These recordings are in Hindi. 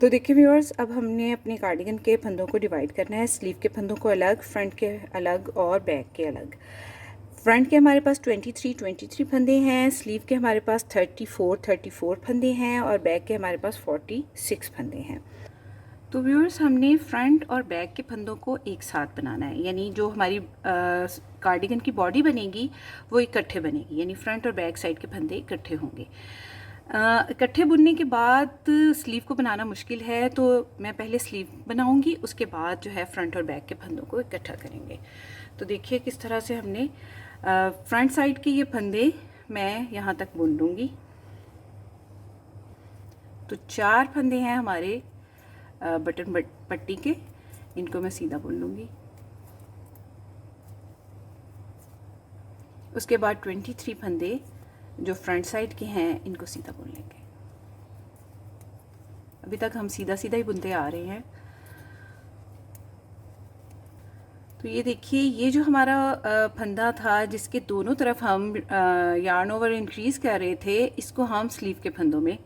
तो देखिए व्यूअर्स, अब हमने अपने कार्डिगन के फंदों को डिवाइड करना है। स्लीव के फंदों को अलग, फ्रंट के अलग और बैक के अलग। फ्रंट के हमारे पास 23 फंदे हैं, स्लीव के हमारे पास 34 फंदे हैं और बैक के हमारे पास 46 फंदे हैं। तो व्यूअर्स, हमने फ्रंट और बैक के फंदों को एक साथ बनाना है, यानी जो हमारी कार्डिगन की बॉडी बनेगी वो इकट्ठे बनेगी, यानी फ्रंट और बैक साइड के फंदे इकट्ठे होंगे। इकट्ठे बुनने के बाद स्लीव को बनाना मुश्किल है, तो मैं पहले स्लीव बनाऊंगी, उसके बाद जो है फ्रंट और बैक के फंदों को इकट्ठा करेंगे। तो देखिए किस तरह से हमने फ्रंट साइड के ये फंदे मैं यहाँ तक बुन लूँगी। तो 4 फंदे हैं हमारे बटन पट्टी के, इनको मैं सीधा बुन लूँगी। उसके बाद 23 फंदे जो फ्रंट साइड के हैं इनको सीधा बुन लेंगे। अभी तक हम सीधा सीधा ही बुनते आ रहे हैं। तो ये देखिए, ये जो हमारा फंदा था जिसके दोनों तरफ हम यार्न ओवर इंक्रीज कर रहे थे, इसको हम स्लीव के फंदों में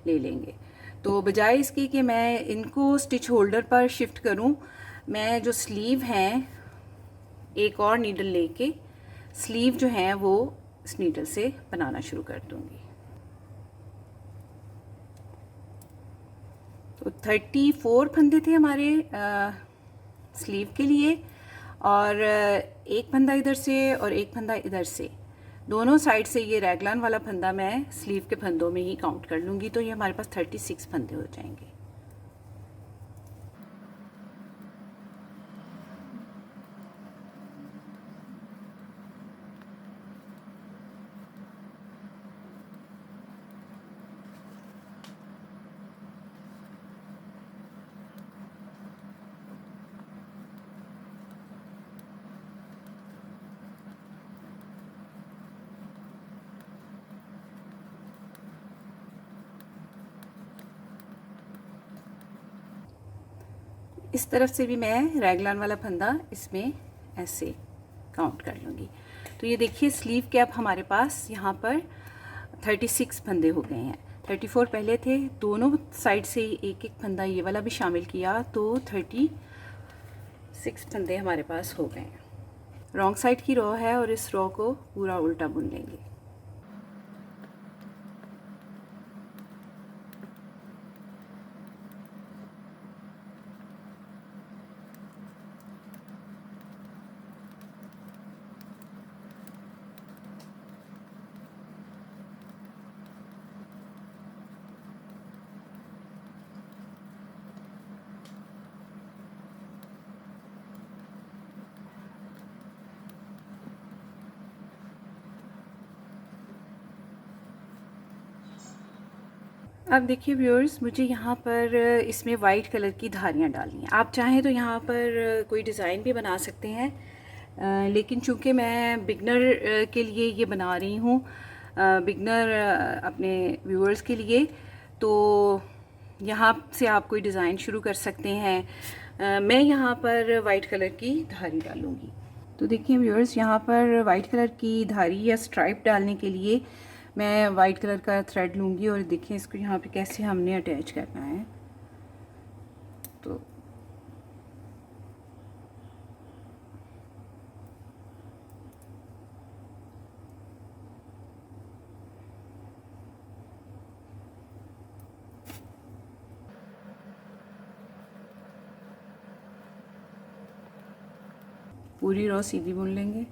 ले लेंगे। तो बजाय इसके कि मैं इनको स्टिच होल्डर पर शिफ्ट करूं, मैं जो स्लीव हैं एक और नीडल लेके स्लीव जो हैं वो इस नीडल से बनाना शुरू कर दूंगी। तो 34 फंदे थे हमारे स्लीव के लिए, और एक फंदा इधर से और एक फंदा इधर से, दोनों साइड से ये रैगलान वाला फंदा मैं स्लीव के फंदों में ही काउंट कर लूँगी। तो ये हमारे पास 36 फंदे हो जाएंगे। इस तरफ से भी मैं रैगलान वाला फंदा इसमें ऐसे काउंट कर लूँगी। तो ये देखिए, स्लीव के अब हमारे पास यहाँ पर 36 फंदे हो गए हैं। 34 पहले थे, दोनों साइड से एक एक फंदा ये वाला भी शामिल किया, तो 36 फंदे हमारे पास हो गए हैं। रॉन्ग साइड की रो है और इस रो को पूरा उल्टा बुन लेंगे। अब देखिए व्यूअर्स, मुझे यहाँ पर इसमें वाइट कलर की धारियाँ डालनी हैं। आप चाहें तो यहाँ पर कोई डिज़ाइन भी बना सकते हैं, लेकिन चूँकि मैं बिगनर के लिए ये बना रही हूँ, बिगनर अपने व्यूअर्स के लिए, तो यहाँ से आप कोई डिज़ाइन शुरू कर सकते हैं। मैं यहाँ पर वाइट कलर की धारी डालूँगी। तो देखिए व्यूअर्स, यहाँ पर वाइट कलर की धारी या स्ट्राइप डालने के लिए मैं वाइट कलर का थ्रेड लूँगी, और देखिए इसको यहाँ पे कैसे हमने अटैच करना है। तो पूरी रो सीधी बुन लेंगे।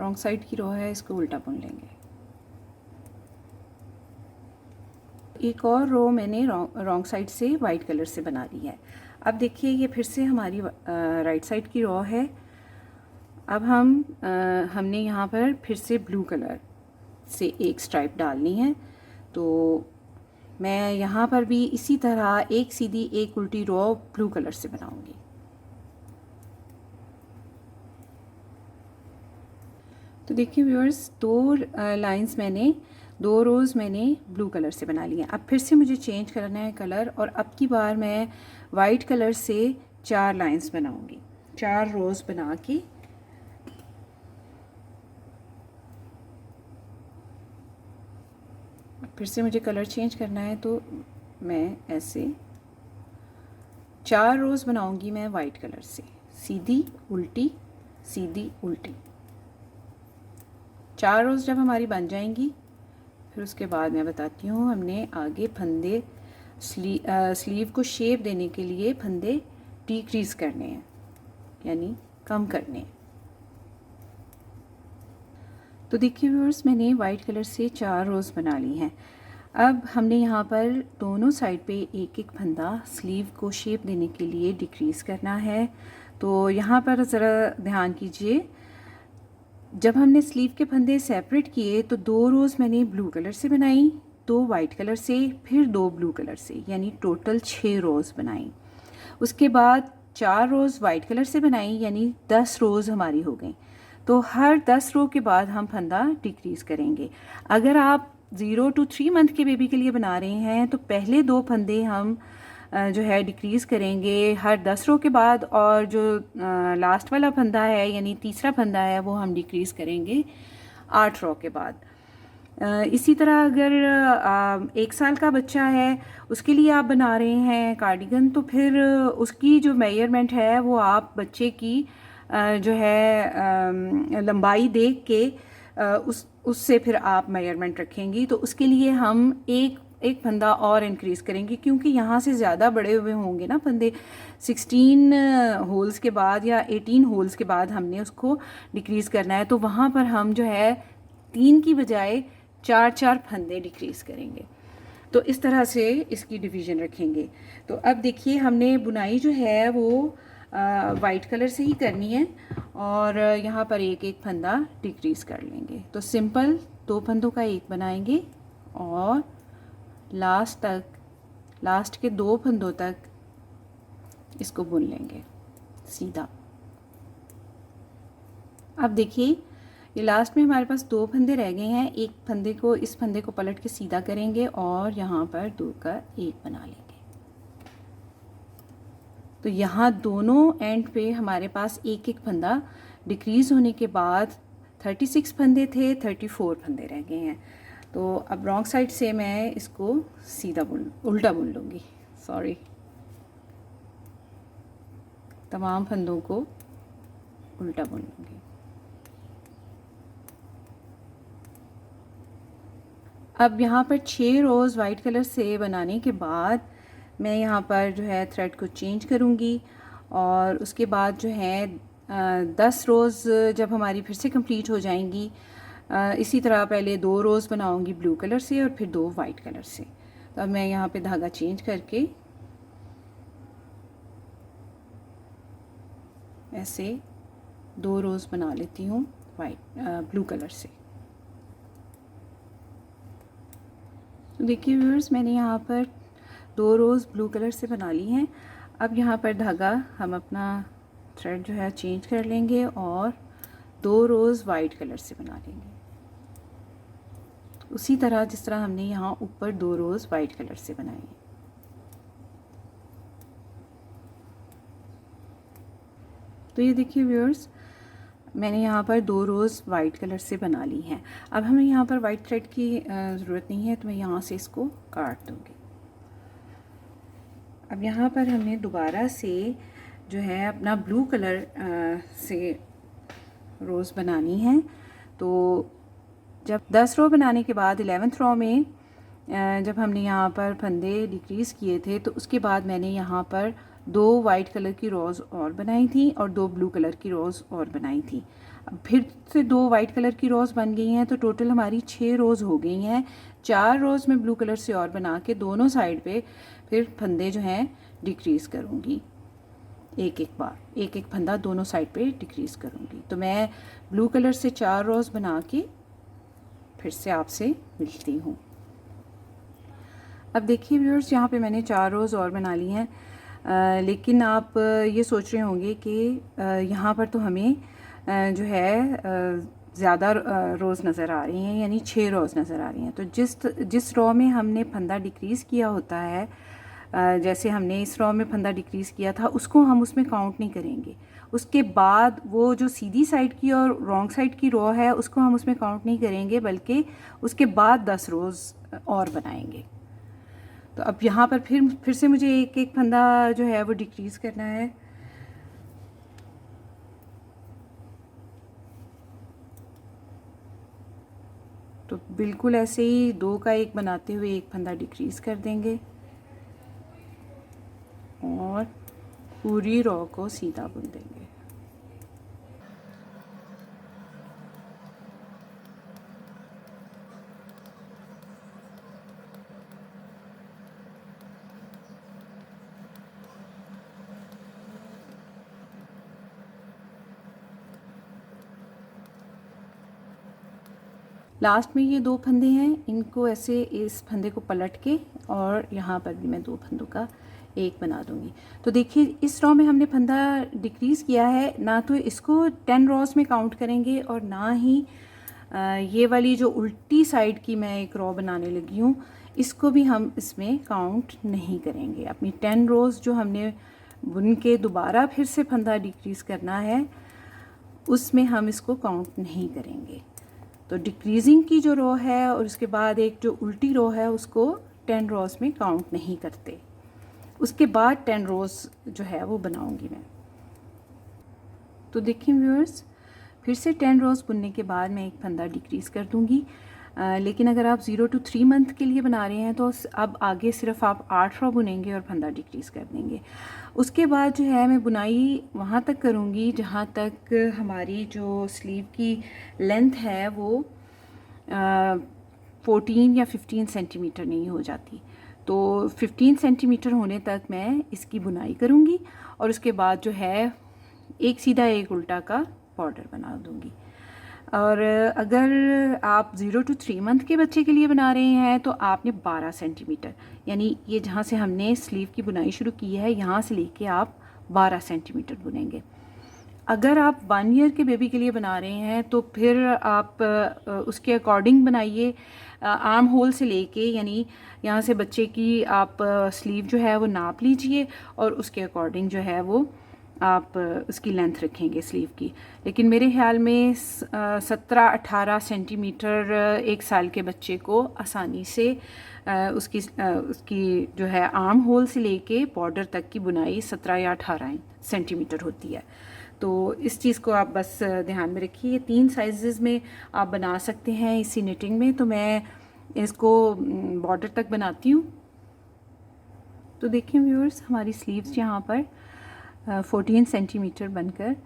रॉन्ग साइड की रो है, इसको उल्टा बुन लेंगे। एक और रो मैंने रॉन्ग साइड से वाइट कलर से बना ली है। अब देखिए, ये फिर से हमारी राइट साइड की रो है। अब हमने यहाँ पर फिर से ब्लू कलर से एक स्ट्राइप डालनी है। तो मैं यहाँ पर भी इसी तरह एक सीधी एक उल्टी रो ब्लू कलर से बनाऊंगी। तो देखिए व्यूअर्स, दो लाइंस मैंने, दो रोज़ मैंने ब्लू कलर से बना लिए। अब फिर से मुझे चेंज करना है कलर, और अब की बार मैं वाइट कलर से 4 लाइंस बनाऊंगी, 4 रोज़ बना के फिर से मुझे कलर चेंज करना है। तो मैं ऐसे 4 रोज़ बनाऊंगी मैं वाइट कलर से, सीधी उल्टी सीधी उल्टी। 4 रोज़ जब हमारी बन जाएंगी, फिर उसके बाद मैं बताती हूँ हमने आगे फंदे स्लीव को शेप देने के लिए फंदे डिक्रीज़ करने हैं, यानी कम करने हैं। तो देखिए व्यूअर्स, मैंने वाइट कलर से 4 रोज़ बना ली हैं। अब हमने यहाँ पर दोनों साइड पे एक एक फंदा स्लीव को शेप देने के लिए डिक्रीज़ करना है। तो यहाँ पर ज़रा ध्यान कीजिए, जब हमने स्लीव के फंदे सेपरेट किए तो 2 रोज़ मैंने ब्लू कलर से बनाई, 2 वाइट कलर से, फिर 2 ब्लू कलर से, यानी टोटल 6 रोज़ बनाई। उसके बाद 4 रोज़ वाइट कलर से बनाई, यानी 10 रोज़ हमारी हो गई। तो हर 10 रो के बाद हम फंदा डिक्रीज़ करेंगे। अगर आप 0 to 3 मंथ के बेबी के लिए बना रहे हैं तो पहले 2 फंदे हम जो है डिक्रीज़ करेंगे हर 10 रो के बाद, और जो लास्ट वाला फंदा है यानी तीसरा फंदा है वो हम डिक्रीज़ करेंगे 8 रो के बाद। इसी तरह अगर 1 साल का बच्चा है, उसके लिए आप बना रहे हैं कार्डिगन, तो फिर उसकी जो मेजरमेंट है वो आप बच्चे की जो है लंबाई देख के उससे फिर आप मेजरमेंट रखेंगी। तो उसके लिए हम एक फंदा और इंक्रीज़ करेंगे, क्योंकि यहाँ से ज़्यादा बड़े हुए होंगे ना फंदे। 16 होल्स के बाद या 18 होल्स के बाद हमने उसको डिक्रीज़ करना है। तो वहाँ पर हम जो है 3 की बजाय 4 फंदे डिक्रीज़ करेंगे। तो इस तरह से इसकी डिवीज़न रखेंगे। तो अब देखिए, हमने बुनाई जो है वो वाइट कलर से ही करनी है, और यहाँ पर एक एक फंदा डिक्रीज़ कर लेंगे। तो सिंपल 2 फंदों का एक बनाएंगे और लास्ट के 2 फंदों तक इसको बुन लेंगे सीधा। अब देखिए, ये लास्ट में हमारे पास 2 फंदे रह गए हैं। एक फंदे को, इस फंदे को पलट के सीधा करेंगे और यहाँ पर 2 का 1 बना लेंगे। तो यहाँ दोनों एंड पे हमारे पास एक एक फंदा डिक्रीज़ होने के बाद 36 फंदे थे, 34 फंदे रह गए हैं। तो अब रॉन्ग साइड से मैं इसको सीधा उल्टा बुन लूँगी, सॉरी, तमाम फंदों को उल्टा बुन लूँगी। अब यहाँ पर 6 रोज़ वाइट कलर से बनाने के बाद मैं यहाँ पर जो है थ्रेड को चेंज करूँगी, और उसके बाद जो है 10 रोज़ जब हमारी फिर से कंप्लीट हो जाएंगी, इसी तरह पहले 2 रोज़ बनाऊँगी ब्लू कलर से और फिर 2 वाइट कलर से। तो अब मैं यहाँ पे धागा चेंज करके ऐसे 2 रोज़ बना लेती हूँ ब्लू कलर से। तो देखिए व्यूअर्स, मैंने यहाँ पर 2 रोज़ ब्लू कलर से बना ली हैं। अब यहाँ पर धागा हम अपना थ्रेड जो है चेंज कर लेंगे और 2 रोज़ वाइट कलर से बना लेंगे, उसी तरह जिस तरह हमने यहाँ ऊपर 2 रोज़ वाइट कलर से बनाए हैं। तो ये देखिए व्यूअर्स, मैंने यहाँ पर 2 रोज़ वाइट कलर से बना ली हैं। अब हमें यहाँ पर वाइट थ्रेड की ज़रूरत नहीं है, तो मैं यहाँ से इसको काट दूँगी। अब यहाँ पर हमने दोबारा से जो है अपना ब्लू कलर से रोज़ बनानी है। तो जब 10 रो बनाने के बाद 11th रो में जब हमने यहाँ पर फंदे डिक्रीज़ किए थे, तो उसके बाद मैंने यहाँ पर 2 वाइट कलर की रोज़ और बनाई थी और 2 ब्लू कलर की रोज़ और बनाई थी। अब फिर से 2 वाइट कलर की रोज़ बन गई हैं, तो टोटल हमारी 6 रोज़ हो गई हैं। 4 रोज़ में ब्लू कलर से और बना के दोनों साइड पे फिर फंदे जो हैं डिक्रीज़ करूँगी, एक एक फंदा दोनों साइड पे डिक्रीज़ करूँगी। तो मैं ब्लू कलर से 4 रोज़ बना के फिर से आपसे मिलती हूँ। अब देखिए व्यूअर्स, यहाँ पे मैंने 4 रोज़ और बना ली हैं, लेकिन आप ये सोच रहे होंगे कि यहाँ पर तो हमें जो है ज़्यादा रोज़ नज़र आ रही हैं, यानी 6 रोज़ नज़र आ रही हैं। तो जिस रो में हमने फंदा डिक्रीज़ किया होता है, जैसे हमने इस रो में फंदा डिक्रीज़ किया था, उसको हम उसमें काउंट नहीं करेंगे। उसके बाद वो जो सीधी साइड की और रॉन्ग साइड की रो है उसको हम उसमें काउंट नहीं करेंगे, बल्कि उसके बाद 10 रोज़ और बनाएंगे। तो अब यहाँ पर फिर से मुझे एक एक फंदा जो है वो डिक्रीज़ करना है। तो बिल्कुल ऐसे ही 2 का एक बनाते हुए एक फंदा डिक्रीज़ कर देंगे और पूरी रो को सीधा बुन देंगे। लास्ट में ये 2 फंदे हैं, इनको ऐसे इस फंदे को पलट के और यहाँ पर भी मैं 2 फंदों का एक बना दूंगी। तो देखिए इस रो में हमने फंदा डिक्रीज़ किया है, ना तो इसको 10 रोज़ में काउंट करेंगे और ना ही ये वाली जो उल्टी साइड की मैं एक रो बनाने लगी हूँ इसको भी हम इसमें काउंट नहीं करेंगे। अपनी 10 रोज़ जो हमने बुन के दोबारा फिर से फंदा डिक्रीज़ करना है उसमें हम इसको काउंट नहीं करेंगे। तो डिक्रीजिंग की जो रो है और उसके बाद एक जो उल्टी रो है उसको 10 रोज़ में काउंट नहीं करते। उसके बाद 10 रोज़ जो है वो बनाऊंगी मैं। तो देखिए व्यूअर्स, फिर से 10 रोज़ बुनने के बाद मैं एक फंदा डिक्रीज़ कर दूंगी। लेकिन अगर आप 0 to 3 मंथ के लिए बना रहे हैं तो अब आगे सिर्फ आप 8 रो बुनेंगे और फंदा डिक्रीज़ कर देंगे। उसके बाद जो है मैं बुनाई वहाँ तक करूँगी जहाँ तक हमारी जो स्लीव की लेंथ है वो 14 या 15 सेंटीमीटर नहीं हो जाती। तो 15 सेंटीमीटर होने तक मैं इसकी बुनाई करूँगी और उसके बाद जो है एक सीधा एक उल्टा का बॉर्डर बना दूँगी। और अगर आप 0 to 3 मंथ के बच्चे के लिए बना रहे हैं तो आपने 12 सेंटीमीटर, यानी ये जहाँ से हमने स्लीव की बुनाई शुरू की है यहाँ से लेके आप 12 सेंटीमीटर बुनेंगे। अगर आप 1 ईयर के बेबी के लिए बना रहे हैं तो फिर आप उसके अकॉर्डिंग बनाइए। आर्म होल से लेके यानी यहाँ से बच्चे की आप स्लीव जो है वो नाप लीजिए और उसके अकॉर्डिंग जो है वो आप उसकी लेंथ रखेंगे स्लीव की। लेकिन मेरे ख्याल में 17-18 सेंटीमीटर एक साल के बच्चे को आसानी से उसकी जो है आर्म होल से लेके बॉर्डर तक की बुनाई 17 या 18 सेंटीमीटर होती है। तो इस चीज़ को आप बस ध्यान में रखिए। 3 साइज़ में आप बना सकते हैं इसी निटिंग में। तो मैं इसको बॉर्डर तक बनाती हूँ। तो देखिए व्यूअर्स, हमारी स्लीव्स यहाँ पर 14 सेंटीमीटर बनकर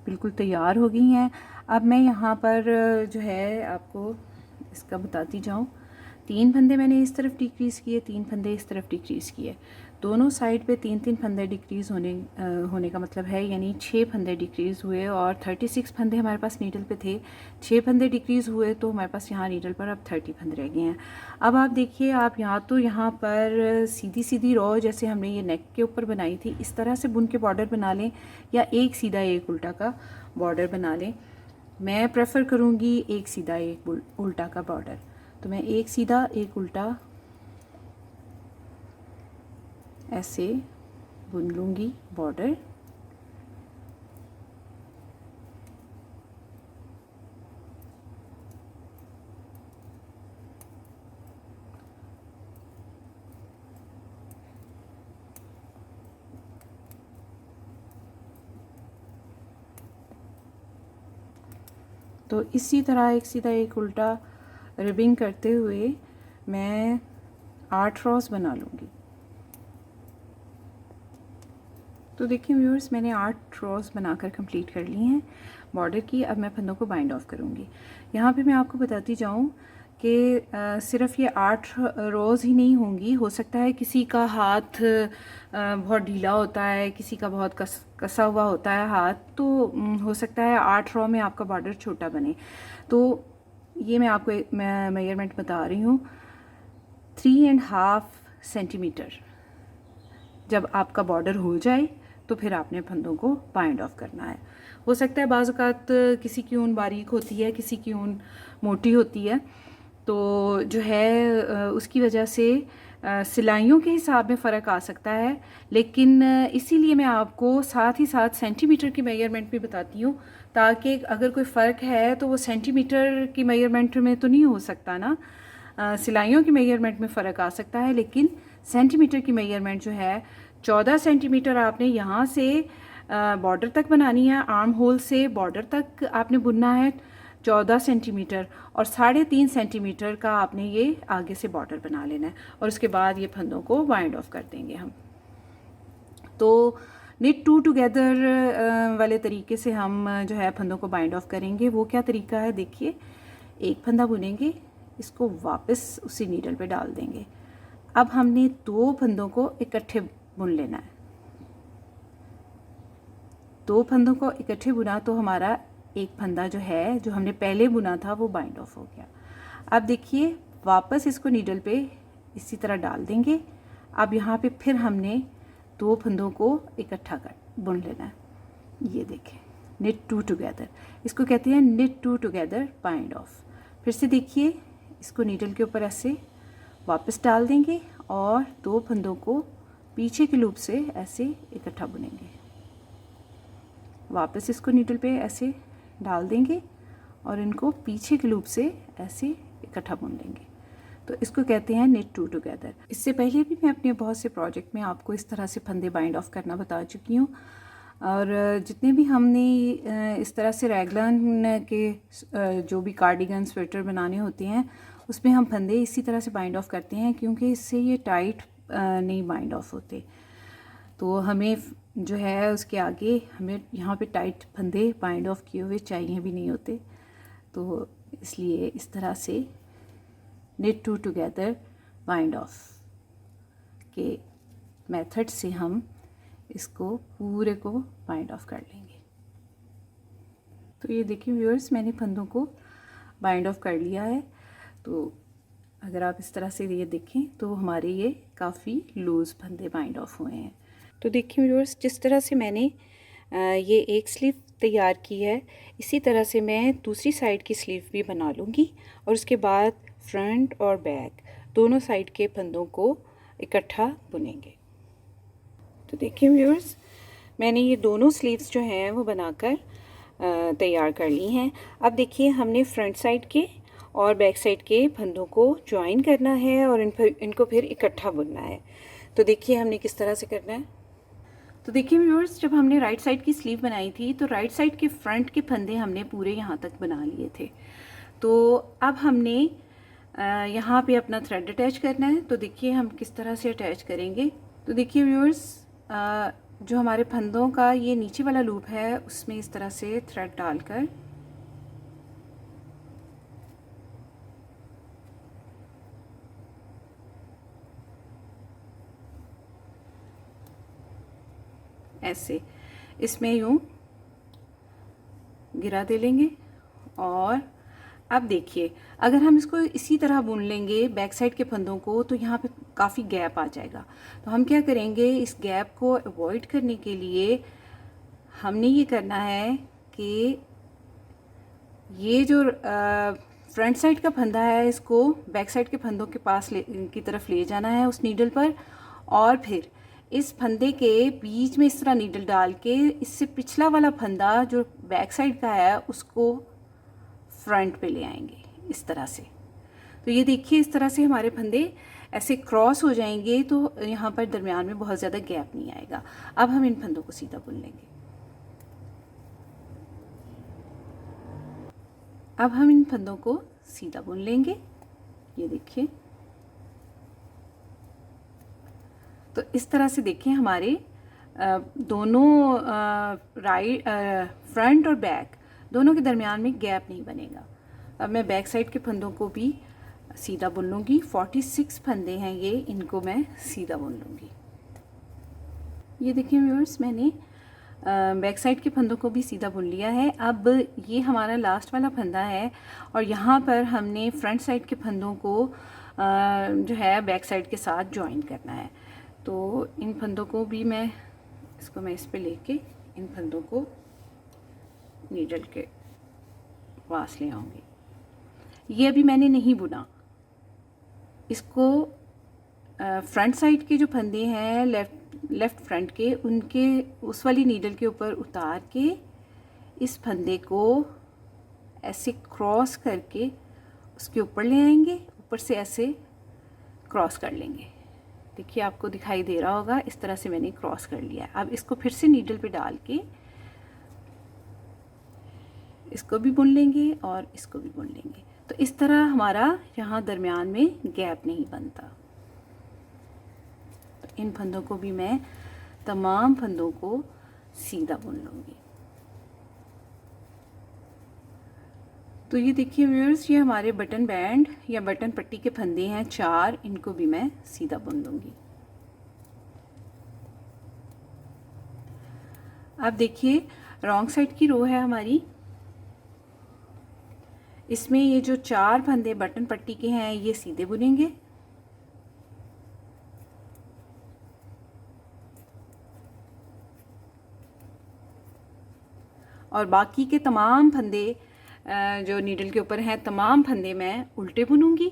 बिल्कुल तैयार हो गई हैं। अब मैं यहाँ पर जो है आपको इसका बताती जाऊँ। 3 फंदे मैंने इस तरफ डिक्रीज़ किए, 3 फंदे इस तरफ डिक्रीज़ किए। दोनों साइड पे 3-3 फंदे डिक्रीज़ होने का मतलब है यानी 6 फंदे डिक्रीज़ हुए और 36 फंदे हमारे पास नीडल पे थे। 6 फंदे डिक्रीज़ हुए तो हमारे पास यहाँ नीडल पर अब 30 फंदे रह गए हैं। अब आप देखिए, आप यहाँ पर सीधी सीधी रो जैसे हमने ये नेक के ऊपर बनाई थी इस तरह से बुन के बॉर्डर बना लें या एक सीधा एक उल्टा का बॉर्डर बना लें। मैं प्रेफर करूँगी एक सीधा एक उल्टा का बॉर्डर। तो मैं एक सीधा एक उल्टा ऐसे बुन लूँगी बॉर्डर। तो इसी तरह एक सीधा एक उल्टा रिबिंग करते हुए मैं 8 रोज़ बना लूँगी। तो देखिए व्यूअर्स, मैंने 8 रोज़ बनाकर कंप्लीट कर ली हैं बॉर्डर की। अब मैं फंदों को बाइंड ऑफ करूँगी। यहाँ पे मैं आपको बताती जाऊँ कि सिर्फ ये 8 रोज़ ही नहीं होंगी। हो सकता है किसी का हाथ बहुत ढीला होता है, किसी का बहुत कसा हुआ होता है हाथ, तो हो सकता है 8 रो में आपका बॉर्डर छोटा बने। तो ये मैं आपको मेजरमेंट बता रही हूँ। 3.5 सेंटीमीटर जब आपका बॉर्डर हो जाए तो फिर आपने फंदों को बाइंड ऑफ करना है। हो सकता है बाज़ औक़ात किसी की ऊन बारीक होती है, किसी की ऊन मोटी होती है, तो जो है उसकी वजह से सिलाइयों के हिसाब में फ़र्क आ सकता है। लेकिन इसीलिए मैं आपको साथ ही साथ सेंटीमीटर की मेजरमेंट भी बताती हूँ, ताकि अगर कोई फ़र्क है तो वो सेंटीमीटर की मेजरमेंट में तो नहीं हो सकता ना। सिलाइयों की मेजरमेंट में फ़र्क आ सकता है, लेकिन सेंटीमीटर की मेजरमेंट जो है 14 सेंटीमीटर आपने यहाँ से बॉर्डर तक बनानी है, आर्म होल से बॉर्डर तक आपने बुनना है 14 सेंटीमीटर, और 3.5 सेंटीमीटर का आपने ये आगे से बॉर्डर बना लेना है। और उसके बाद ये फंदों को वाइंड ऑफ कर देंगे हम। तो निट टू टुगेदर वाले तरीके से हम जो है फंदों को बाइंड ऑफ करेंगे। वो क्या तरीका है, देखिए, एक फंदा बुनेंगे, इसको वापस उसी नीडल पे डाल देंगे। अब हमने 2 फंदों को इकट्ठे बुन लेना है। 2 फंदों को इकट्ठे बुना तो हमारा एक फंदा जो है, जो हमने पहले बुना था, वो बाइंड ऑफ हो गया। अब देखिए, वापस इसको नीडल पे इसी तरह डाल देंगे। अब यहाँ पे फिर हमने 2 फंदों को इकट्ठा कर बुन लेना है। ये देखें, निट टू टुगेदर, इसको कहते हैं knit two together bind off. फिर से देखिए, इसको नीडल के ऊपर ऐसे वापस डाल देंगे और 2 फंदों को पीछे के लूप से ऐसे इकट्ठा बुनेंगे। वापस इसको नीडल पे ऐसे डाल देंगे और इनको पीछे के लूप से ऐसे इकट्ठा बुन लेंगे। तो इसको कहते हैं निट टू टुगेदर। इससे पहले भी मैं अपने बहुत से प्रोजेक्ट में आपको इस तरह से फंदे बाइंड ऑफ करना बता चुकी हूँ। और जितने भी हमने इस तरह से रैगलन के जो भी कार्डिगन स्वेटर बनाने होते हैं, उसमें हम फंदे इसी तरह से बाइंड ऑफ करते हैं, क्योंकि इससे ये टाइट नहीं बाइंड ऑफ होते। तो हमें जो है उसके आगे हमें यहाँ पे टाइट फंदे बाइंड ऑफ किए हुए चाहिए भी नहीं होते। तो इसलिए इस तरह से knit two together bind off के मेथड से हम इसको पूरे को बाइंड ऑफ कर लेंगे। तो ये देखिए व्यूअर्स, मैंने फंदों को बाइंड ऑफ कर लिया है। तो अगर आप इस तरह से ये देखें तो हमारे ये काफ़ी लूज़ फंदे बाइंड ऑफ हुए हैं। तो देखिए व्यूअर्स, जिस तरह से मैंने ये एक स्लीव तैयार की है, इसी तरह से मैं दूसरी साइड की स्लीव भी बना लूँगी और उसके बाद फ्रंट और बैक दोनों साइड के फंदों को इकट्ठा बुनेंगे। तो देखिए व्यूअर्स, मैंने ये दोनों स्लीव्स जो हैं वो बनाकर तैयार कर ली हैं। अब देखिए, हमने फ्रंट साइड के और बैक साइड के फंदों को ज्वाइन करना है और इनको फिर इकट्ठा बुनना है। तो देखिए हमने किस तरह से करना है। तो देखिए व्यूअर्स, जब हमने राइट साइड की स्लीव बनाई थी तो राइट साइड के फ्रंट के फंदे हमने पूरे यहाँ तक बना लिए थे। तो अब हमने यहाँ पे अपना थ्रेड अटैच करना है। तो देखिए हम किस तरह से अटैच करेंगे। तो देखिए व्यूअर्स, जो हमारे फंदों का ये नीचे वाला लूप है, उसमें इस तरह से थ्रेड डालकर ऐसे इसमें यूं गिरा दे लेंगे। और अब देखिए, अगर हम इसको इसी तरह बुन लेंगे बैक साइड के फंदों को, तो यहाँ पे काफ़ी गैप आ जाएगा। तो हम क्या करेंगे, इस गैप को अवॉइड करने के लिए हमने ये करना है कि ये जो फ्रंट साइड का फंदा है, इसको बैक साइड के फंदों के पास की तरफ ले जाना है उस नीडल पर, और फिर इस फंदे के बीच में इस तरह नीडल डाल के इससे पिछला वाला फंदा जो बैक साइड का है उसको फ्रंट पे ले आएंगे इस तरह से। तो ये देखिए, इस तरह से हमारे फंदे ऐसे क्रॉस हो जाएंगे, तो यहाँ पर दरमियान में बहुत ज़्यादा गैप नहीं आएगा। अब हम इन फंदों को सीधा बुन लेंगे। अब हम इन फंदों को सीधा बुन लेंगे। ये देखिए, तो इस तरह से देखें हमारे दोनों फ्रंट और बैक दोनों के दरमियान में गैप नहीं बनेगा। अब मैं बैक साइड के फंदों को भी सीधा बुन लूँगी। 46 फंदे हैं ये, इनको मैं सीधा बुन लूँगी। ये देखिए व्यूअर्स, मैंने बैक साइड के फंदों को भी सीधा बुन लिया है। अब ये हमारा लास्ट वाला फंदा है और यहाँ पर हमने फ्रंट साइड के फंदों को जो है बैक साइड के साथ ज्वाइन करना है। तो इन फंदों को भी मैं इसको मैं इस पे लेके इन फंदों को नीडल के पास ले आऊँगी। ये अभी मैंने नहीं बुना, इसको फ्रंट साइड के जो फंदे हैं लेफ़्ट फ्रंट के, उनके उस वाली नीडल के ऊपर उतार के इस फंदे को ऐसे क्रॉस करके उसके ऊपर ले आएंगे, ऊपर से ऐसे क्रॉस कर लेंगे। देखिए आपको दिखाई दे रहा होगा, इस तरह से मैंने क्रॉस कर लिया। अब इसको फिर से नीडल पे डाल के इसको भी बुन लेंगे और इसको भी बुन लेंगे। तो इस तरह हमारा यहाँ दरमियान में गैप नहीं बनता। तो इन फंदों को भी मैं तमाम फंदों को सीधा बुन लूँगी। तो ये देखिए व्यूअर्स, ये हमारे बटन बैंड या बटन पट्टी के फंदे हैं 4, इनको भी मैं सीधा बुन लूँगी। अब देखिए रॉन्ग साइड की रो है हमारी, इसमें ये जो 4 फंदे बटन पट्टी के हैं ये सीधे बुनेंगे और बाकी के तमाम फंदे जो नीडल के ऊपर हैं तमाम फंदे मैं उल्टे बुनूंगी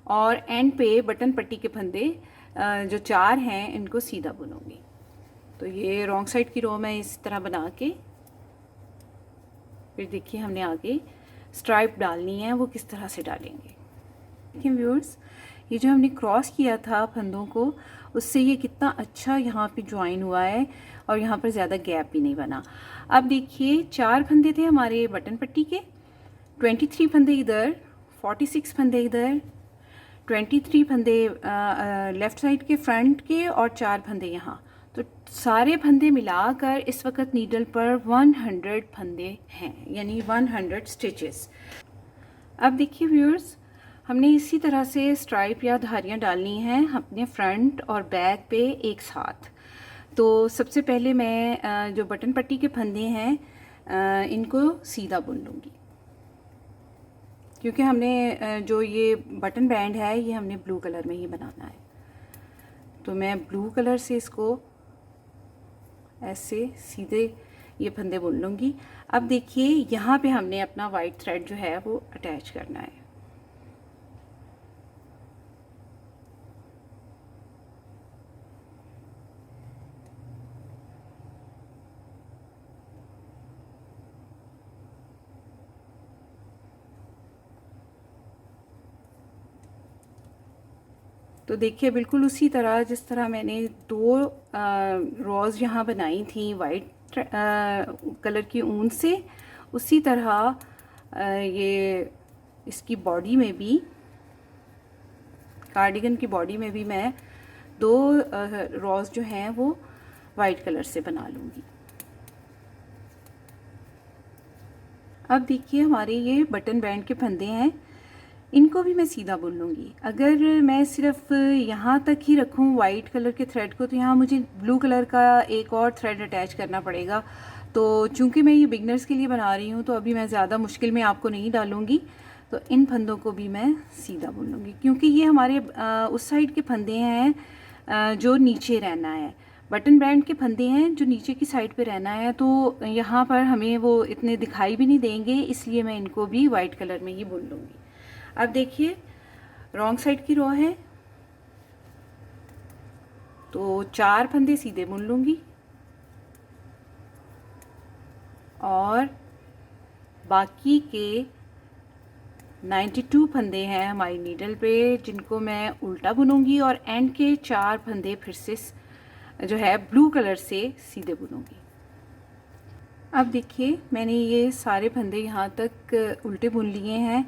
और एंड पे बटन पट्टी के फंदे जो 4 हैं इनको सीधा बुनूंगी। तो ये रॉन्ग साइड की रो मैं इस तरह बना के, फिर देखिए हमने आगे स्ट्राइप डालनी है, वो किस तरह से डालेंगे। देखिए व्यूअर्स, ये जो हमने क्रॉस किया था फंदों को, उससे ये कितना अच्छा यहाँ पे ज्वाइन हुआ है और यहाँ पर ज़्यादा गैप भी नहीं बना। अब देखिए 4 फंदे थे हमारे बटन पट्टी के, 23 फंदे इधर, 46 फंदे इधर, 23 फंदे लेफ़्ट साइड के फ्रंट के और 4 फंदे यहाँ। तो सारे फंदे मिलाकर इस वक्त नीडल पर 100 फंदे हैं, यानी 100 स्टिचेस। अब देखिए व्यूअर्स, हमने इसी तरह से स्ट्राइप या धारियाँ डालनी हैं अपने फ्रंट और बैक पे एक साथ। तो सबसे पहले मैं जो बटन पट्टी के फंदे हैं इनको सीधा बुन लूँगी, क्योंकि हमने जो ये बटन बैंड है ये हमने ब्लू कलर में ही बनाना है। तो मैं ब्लू कलर से इसको ऐसे सीधे ये फंदे बुन लूँगी। अब देखिए यहाँ पे हमने अपना वाइट थ्रेड जो है वो अटैच करना है। तो देखिए बिल्कुल उसी तरह जिस तरह मैंने 2 रोज़ यहाँ बनाई थी वाइट कलर की ऊन से, उसी तरह ये इसकी बॉडी में भी, कार्डिगन की बॉडी में भी मैं 2 रोज़ जो हैं वो वाइट कलर से बना लूँगी। अब देखिए हमारे ये बटन बैंड के फंदे हैं, इनको भी मैं सीधा बुन लूँगी। अगर मैं सिर्फ यहाँ तक ही रखूँ वाइट कलर के थ्रेड को, तो यहाँ मुझे ब्लू कलर का एक और थ्रेड अटैच करना पड़ेगा। तो चूँकि मैं ये बिगनर्स के लिए बना रही हूँ तो अभी मैं ज़्यादा मुश्किल में आपको नहीं डालूँगी। तो इन फंदों को भी मैं सीधा बुन लूँगी, क्योंकि ये हमारे उस साइड के फंदे हैं जो नीचे रहना है, बटन बैंड के फंदे हैं जो नीचे की साइड पे रहना है। तो यहाँ पर हमें वो इतने दिखाई भी नहीं देंगे, इसलिए मैं इनको भी वाइट कलर में ही बुन लूँगी। अब देखिए रॉन्ग साइड की रो है, तो 4 फंदे सीधे बुन लूँगी और बाकी के 92 फंदे हैं हमारी नीडल पे जिनको मैं उल्टा बुनूंगी और एंड के 4 फंदे फिर से जो है ब्लू कलर से सीधे बुनूंगी। अब देखिए मैंने ये सारे फंदे यहाँ तक उल्टे बुन लिए हैं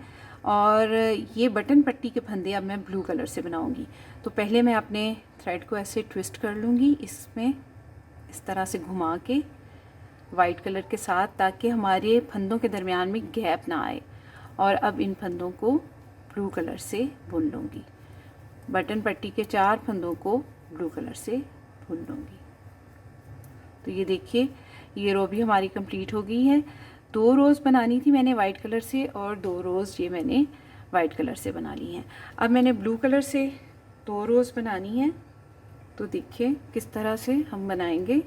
और ये बटन पट्टी के फंदे अब मैं ब्लू कलर से बनाऊंगी। तो पहले मैं अपने थ्रेड को ऐसे ट्विस्ट कर लूँगी, इसमें इस तरह से घुमा के वाइट कलर के साथ, ताकि हमारे फंदों के दरमियान में गैप ना आए। और अब इन फंदों को ब्लू कलर से बुन लूँगी, बटन पट्टी के 4 फंदों को ब्लू कलर से बुन लूँगी। तो ये देखिए ये रो भी हमारी कंप्लीट हो गई है। 2 रोज़ बनानी थी मैंने वाइट कलर से और 2 रोज़ ये मैंने वाइट कलर से बना ली हैं। अब मैंने ब्लू कलर से 2 रोज़ बनानी है। तो देखिए किस तरह से हम बनाएंगे।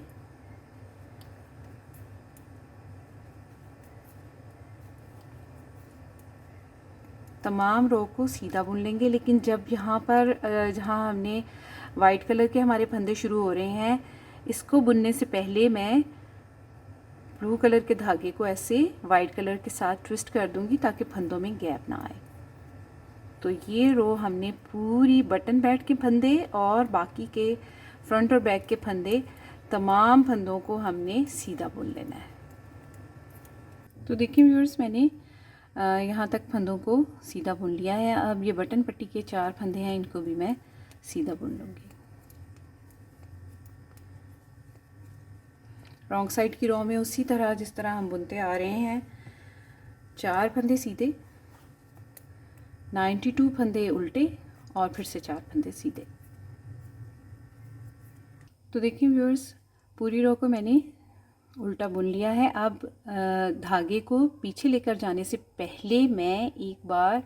तमाम रो को सीधा बुन लेंगे। लेकिन जब यहाँ पर जहाँ हमने वाइट कलर के हमारे फंदे शुरू हो रहे हैं, इसको बुनने से पहले मैं ब्लू कलर के धागे को ऐसे वाइट कलर के साथ ट्विस्ट कर दूंगी ताकि फंदों में गैप ना आए। तो ये रो हमने पूरी बटन बैट के फंदे और बाकी के फ्रंट और बैक के फंदे, तमाम फंदों को हमने सीधा बुन लेना है। तो देखिए व्यूअर्स, मैंने यहाँ तक फंदों को सीधा बुन लिया है। अब ये बटन पट्टी के 4 फंदे हैं, इनको भी मैं सीधा बुन लूँगी। रॉन्ग साइड की रो में उसी तरह जिस तरह हम बुनते आ रहे हैं, 4 फंदे सीधे, 92 फंदे उल्टे और फिर से 4 फंदे सीधे। तो देखिए व्यूअर्स, पूरी रो को मैंने उल्टा बुन लिया है। अब धागे को पीछे लेकर जाने से पहले मैं एक बार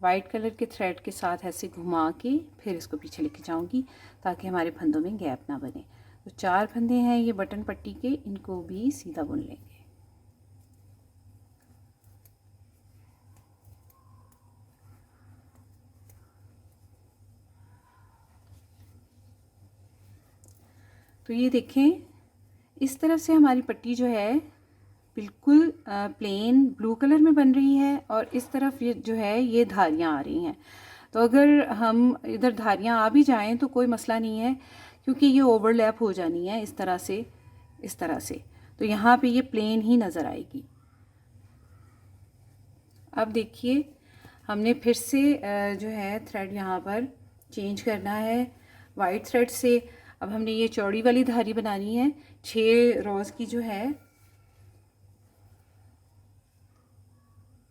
वाइट कलर के थ्रेड के साथ ऐसे घुमा के फिर इसको पीछे लेके जाऊंगी ताकि हमारे फंदों में गैप ना बने। तो 4 फंदे हैं ये बटन पट्टी के, इनको भी सीधा बुन लेंगे। तो ये देखें, इस तरफ से हमारी पट्टी जो है बिल्कुल प्लेन ब्लू कलर में बन रही है और इस तरफ ये जो है ये धारियाँ आ रही हैं। तो अगर हम इधर धारियाँ आ भी जाएं तो कोई मसला नहीं है, क्योंकि ये ओवरलैप हो जानी है इस तरह से, इस तरह से। तो यहाँ पे ये प्लेन ही नज़र आएगी। अब देखिए, हमने फिर से जो है थ्रेड यहाँ पर चेंज करना है वाइट थ्रेड से। अब हमने ये चौड़ी वाली धारी बनानी है 6 रोज़ की जो है।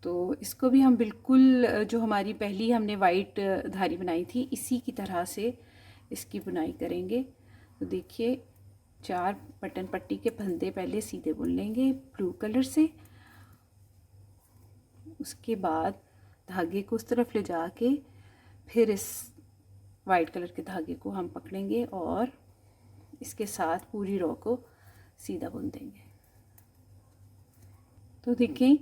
तो इसको भी हम बिल्कुल जो हमारी पहली हमने वाइट धारी बनाई थी इसी की तरह से इसकी बुनाई करेंगे। तो देखिए, 4 बटन पट्टी के फंदे पहले सीधे बुन लेंगे ब्लू कलर से। उसके बाद धागे को उस तरफ ले जाके फिर इस वाइट कलर के धागे को हम पकड़ेंगे और इसके साथ पूरी रो को सीधा बुन देंगे। तो देखें,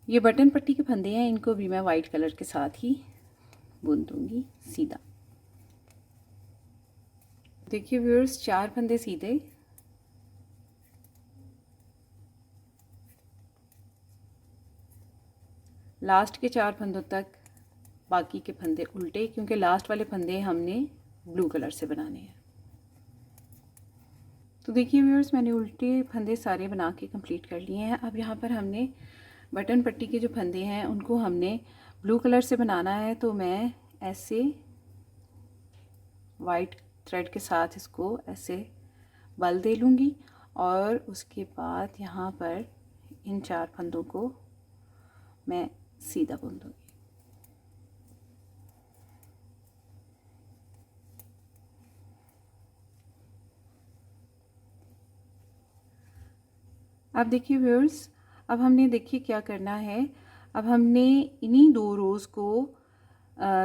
ये बटन पट्टी के फंदे हैं, इनको भी मैं वाइट कलर के साथ ही बुन दूंगी सीधा। देखिए व्यूअर्स, 4 फंदे सीधे, लास्ट के 4 फंदों तक बाकी के फंदे उल्टे, क्योंकि लास्ट वाले फंदे हमने ब्लू कलर से बनाने हैं। तो देखिए व्यूअर्स, मैंने उल्टे फंदे सारे बना के कंप्लीट कर लिए हैं। अब यहाँ पर हमने बटन पट्टी के जो फंदे हैं उनको हमने ब्लू कलर से बनाना है। तो मैं ऐसे वाइट थ्रेड के साथ इसको ऐसे बल दे लूँगी और उसके बाद यहाँ पर इन 4 फंदों को मैं सीधा बुन दूँगी। अब देखिए व्यूअर्स, अब हमने देखिए क्या करना है। अब हमने इन्हीं 2 रोज़ को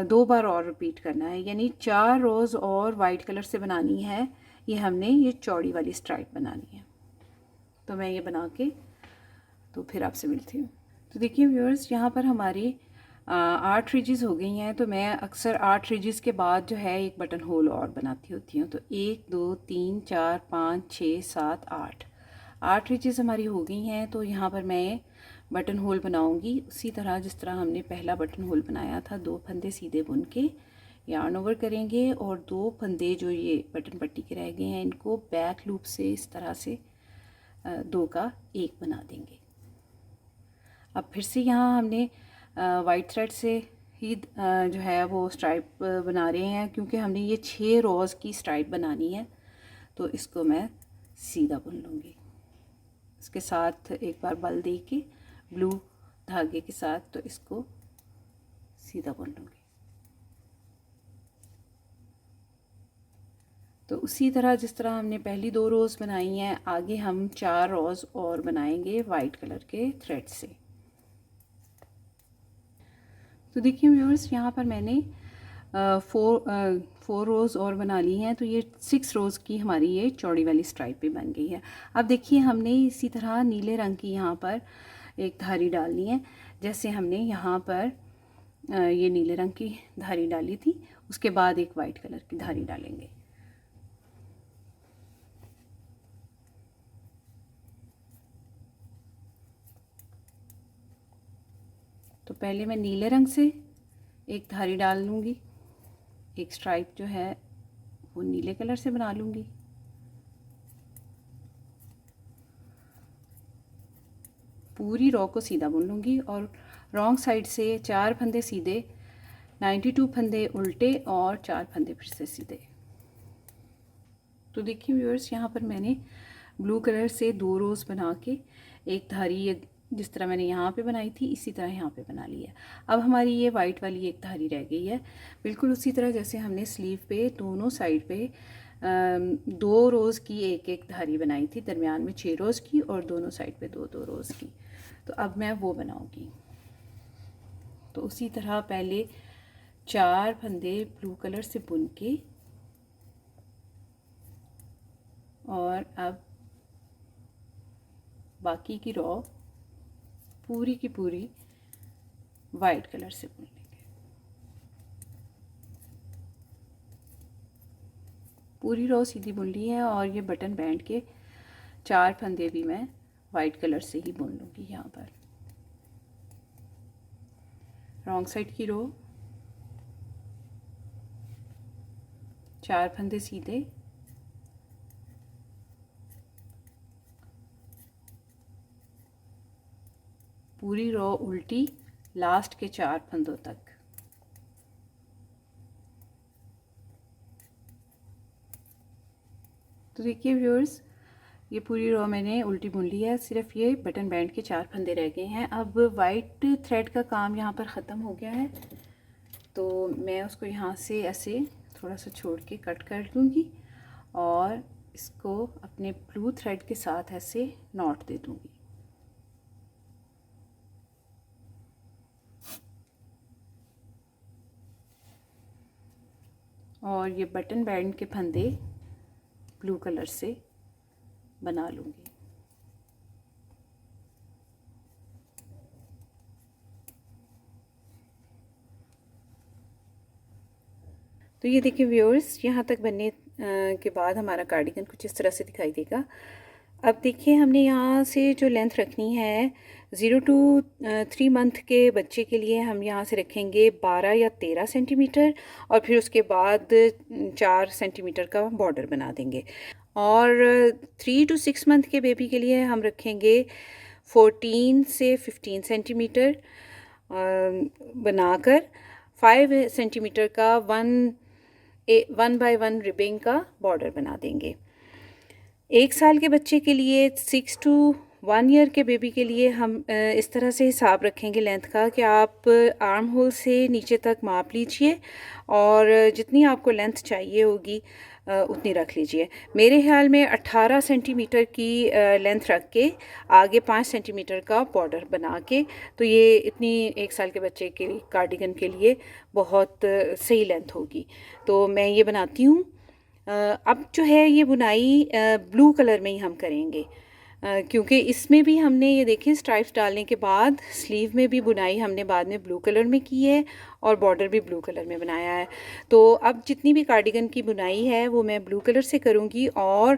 2 बार और रिपीट करना है, यानी 4 रोज़ और वाइट कलर से बनानी है। ये हमने ये चौड़ी वाली स्ट्राइप बनानी है। तो मैं ये बना के तो फिर आपसे मिलती हूँ। तो देखिए व्यूअर्स, यहाँ पर हमारी 8 रिजेस हो गई हैं। तो मैं अक्सर 8 रिजेस के बाद जो है एक बटन होल और बनाती होती हूँ। तो 1 2 3 4 5 6 7 8 रिजेस हमारी हो गई हैं। तो यहाँ पर मैं बटन होल बनाऊंगी उसी तरह जिस तरह हमने पहला बटन होल बनाया था। 2 फंदे सीधे बुन के यार्न ओवर करेंगे और 2 फंदे जो ये बटन पट्टी के रह गए हैं इनको बैक लूप से इस तरह से 2 का 1 बना देंगे। अब फिर से यहाँ हमने वाइट थ्रेड से ही जो है वो स्ट्राइप बना रहे हैं, क्योंकि हमने ये 6 रोज़ की स्ट्राइप बनानी है। तो इसको मैं सीधा बुन लूँगी, इसके साथ एक बार बल दे के ब्लू धागे के साथ, तो इसको सीधा बुन लूँगी। तो उसी तरह जिस तरह हमने पहली 2 रोज़ बनाई हैं, आगे हम 4 रोज़ और बनाएंगे वाइट कलर के थ्रेड से। तो देखिए व्यूअर्स, यहाँ पर मैंने 4 रोज़ और बना ली हैं। तो ये 6 रोज़ की हमारी ये चौड़ी वाली स्ट्राइप भी बन गई है। अब देखिए, हमने इसी तरह नीले रंग की यहाँ पर एक धारी डालनी है। जैसे हमने यहाँ पर ये नीले रंग की धारी डाली थी, उसके बाद एक वाइट कलर की धारी डालेंगे। तो पहले मैं नीले रंग से एक धारी डाल लूँगी, एक स्ट्राइप जो है वो नीले कलर से बना लूँगी। पूरी रो को सीधा बुन लूँगी और रॉन्ग साइड से 4 फंदे सीधे, 92 फंदे उल्टे और 4 फंदे फिर से सीधे। तो देखिए व्यूअर्स, यहाँ पर मैंने ब्लू कलर से 2 रोज़ बना के एक धारी, ये जिस तरह मैंने यहाँ पे बनाई थी इसी तरह यहाँ पे बना ली है। अब हमारी ये वाइट वाली एक धारी रह गई है, बिल्कुल उसी तरह जैसे हमने स्लीव पे दोनों साइड पे 2 रोज़ की एक एक धारी बनाई थी, दरमियान में 6 रोज़ की और दोनों साइड पे 2 2 रोज़ की। तो अब मैं वो बनाऊंगी। तो उसी तरह पहले 4 फंदे ब्लू कलर से बुन के और अब बाकी की रो पूरी की पूरी वाइट कलर से बुन लेंगे। पूरी रो सीधी बुन ली है और ये बटन बैंड के 4 फंदे भी मैं वाइट कलर से ही बुन लूँगी। यहाँ पर रॉन्ग साइड की रो 4 फंदे सीधे, पूरी रो उल्टी लास्ट के 4 फंदों तक। तो देखिए व्यूअर्स, ये पूरी रो मैंने उल्टी बुन ली है, सिर्फ ये बटन बैंड के 4 फंदे रह गए हैं। अब वाइट थ्रेड का काम यहाँ पर ख़त्म हो गया है, तो मैं उसको यहाँ से ऐसे थोड़ा सा छोड़ के कट कर दूँगी और इसको अपने ब्लू थ्रेड के साथ ऐसे नॉट दे दूँगी। और ये बटन बैंड के फंदे ब्लू कलर से बना लूँगी। तो ये देखिए व्यूअर्स, यहाँ तक बनने के बाद हमारा कार्डिगन कुछ इस तरह से दिखाई देगा। अब देखिए, हमने यहाँ से जो लेंथ रखनी है 0 to 3 मंथ के बच्चे के लिए हम यहाँ से रखेंगे 12 या 13 सेंटीमीटर और फिर उसके बाद 4 सेंटीमीटर का बॉर्डर बना देंगे। और 3 to 6 मंथ के बेबी के लिए हम रखेंगे 14 से 15 सेंटीमीटर बनाकर 5 सेंटीमीटर का 1 by 1 रिबिंग का बॉर्डर बना देंगे। 1 साल के बच्चे के लिए 6 to 1 ईयर के बेबी के लिए हम इस तरह से हिसाब रखेंगे लेंथ का कि आप आर्म होल से नीचे तक माप लीजिए और जितनी आपको लेंथ चाहिए होगी उतनी रख लीजिए। मेरे ख्याल में 18 सेंटीमीटर की लेंथ रख के आगे 5 सेंटीमीटर का बॉर्डर बना के, तो ये इतनी 1 साल के बच्चे के कार्डिगन के लिए बहुत सही लेंथ होगी। तो मैं ये बनाती हूँ। अब जो है ये बुनाई ब्लू कलर में ही हम करेंगे, क्योंकि इसमें भी हमने ये देखें स्ट्राइप्स डालने के बाद स्लीव में भी बुनाई हमने बाद में ब्लू कलर में की है और बॉर्डर भी ब्लू कलर में बनाया है। तो अब जितनी भी कार्डिगन की बुनाई है वो मैं ब्लू कलर से करूँगी और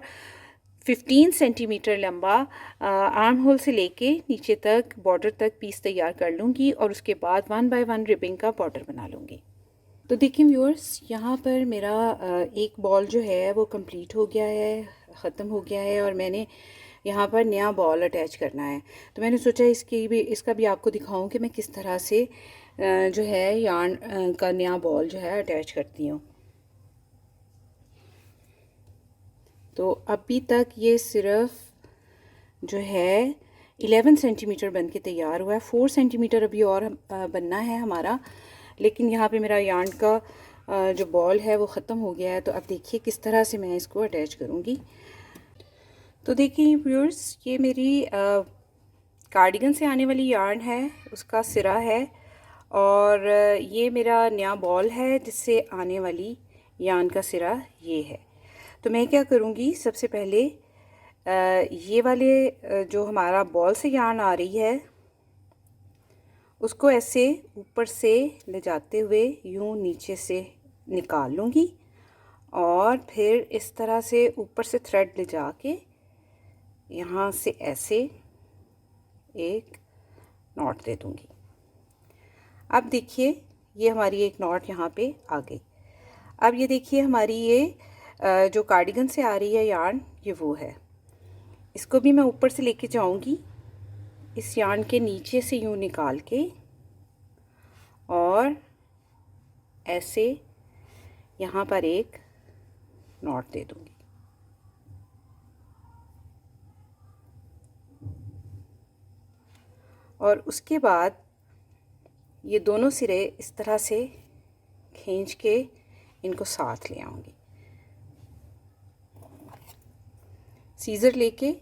15 सेंटीमीटर लंबा आर्म होल से लेके नीचे तक बॉर्डर तक पीस तैयार कर लूँगी और उसके बाद 1 by 1 रिबिंग का बॉर्डर बना लूँगी। तो देखिए व्यूअर्स, यहाँ पर मेरा एक बॉल जो है वो कंप्लीट हो गया है, ख़त्म हो गया है और मैंने यहाँ पर नया बॉल अटैच करना है। तो मैंने सोचा इसका भी आपको दिखाऊं कि मैं किस तरह से जो है यार्न का नया बॉल जो है अटैच करती हूँ। तो अभी तक ये सिर्फ जो है 11 सेंटीमीटर बन के तैयार हुआ है। 4 सेंटीमीटर अभी और बनना है हमारा, लेकिन यहाँ पे मेरा यार्न का जो बॉल है वो ख़त्म हो गया है। तो अब देखिए किस तरह से मैं इसको अटैच करूँगी। तो देखिए व्यूअर्स, ये मेरी कार्डिगन से आने वाली यार्न है, उसका सिरा है और ये मेरा नया बॉल है जिससे आने वाली यार्न का सिरा ये है। तो मैं क्या करूँगी, सबसे पहले ये वाले जो हमारा बॉल से यार्न आ रही है उसको ऐसे ऊपर से ले जाते हुए यूँ नीचे से निकाल लूँगी और फिर इस तरह से ऊपर से थ्रेड ले जाके यहाँ से ऐसे एक नॉट दे दूँगी। अब देखिए ये हमारी एक नॉट यहाँ पे आ गई। अब ये देखिए हमारी ये जो कार्डिगन से आ रही है यार्न, ये वो है। इसको भी मैं ऊपर से लेके जाऊँगी इस यार्न के नीचे से यूँ निकाल के और ऐसे यहाँ पर एक नॉट दे दूँगी। और उसके बाद ये दोनों सिरे इस तरह से खींच के इनको साथ ले आऊँगी। सीज़र लेके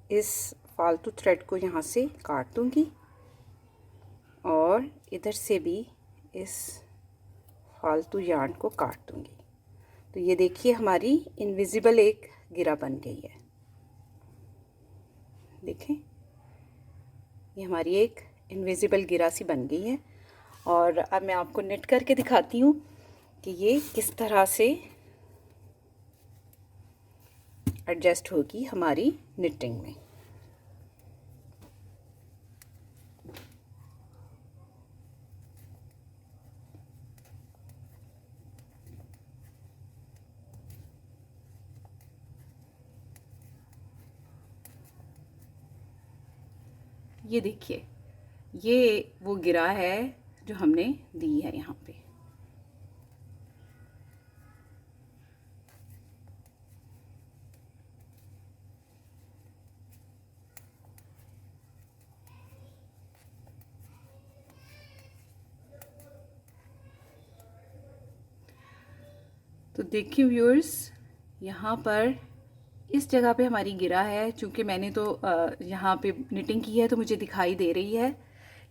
इस फालतू थ्रेड को यहाँ से काट दूँगी और इधर से भी इस फालतू यार्न को काट दूँगी। तो ये देखिए हमारी इनविजिबल एक गिरा बन गई है। देखें ये हमारी एक इनविजिबल गिरा सी बन गई है। और अब मैं आपको निट करके दिखाती हूँ कि ये किस तरह से एडजस्ट होगी हमारी निटिंग में। ये देखिए ये वो गिरा है जो हमने दी है यहाँ पे। तो देखिए व्यूअर्स, यहाँ पर इस जगह पे हमारी गिरा है। चूँकि मैंने तो यहाँ पे निटिंग की है तो मुझे दिखाई दे रही है,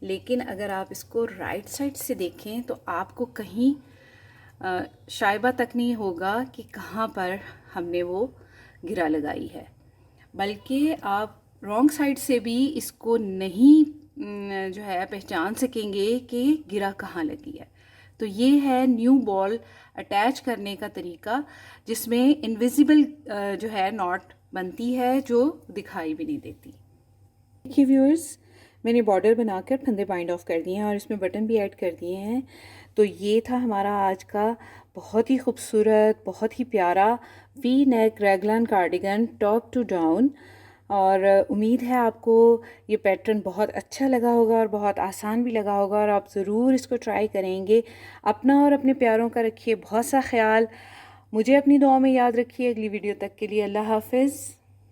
लेकिन अगर आप इसको राइट साइड से देखें तो आपको कहीं शाइबा तक नहीं होगा कि कहाँ पर हमने वो गिरा लगाई है। बल्कि आप रॉन्ग साइड से भी इसको नहीं जो है पहचान सकेंगे कि गिरा कहाँ लगी है। तो ये है न्यू बॉल अटैच करने का तरीका, जिसमें इनविजिबल जो है नॉट बनती है जो दिखाई भी नहीं देती। देखिए व्यूअर्स, मैंने बॉर्डर बनाकर फंदे बाइंड ऑफ कर दिए हैं और इसमें बटन भी ऐड कर दिए हैं। तो ये था हमारा आज का बहुत ही खूबसूरत, बहुत ही प्यारा V neck raglan cardigan top to down. और उम्मीद है आपको ये पैटर्न बहुत अच्छा लगा होगा और बहुत आसान भी लगा होगा और आप ज़रूर इसको ट्राई करेंगे। अपना और अपने प्यारों का रखिए बहुत सा ख्याल। मुझे अपनी दुआ में याद रखिए। अगली वीडियो तक के लिए अल्लाह हाफ़िज़।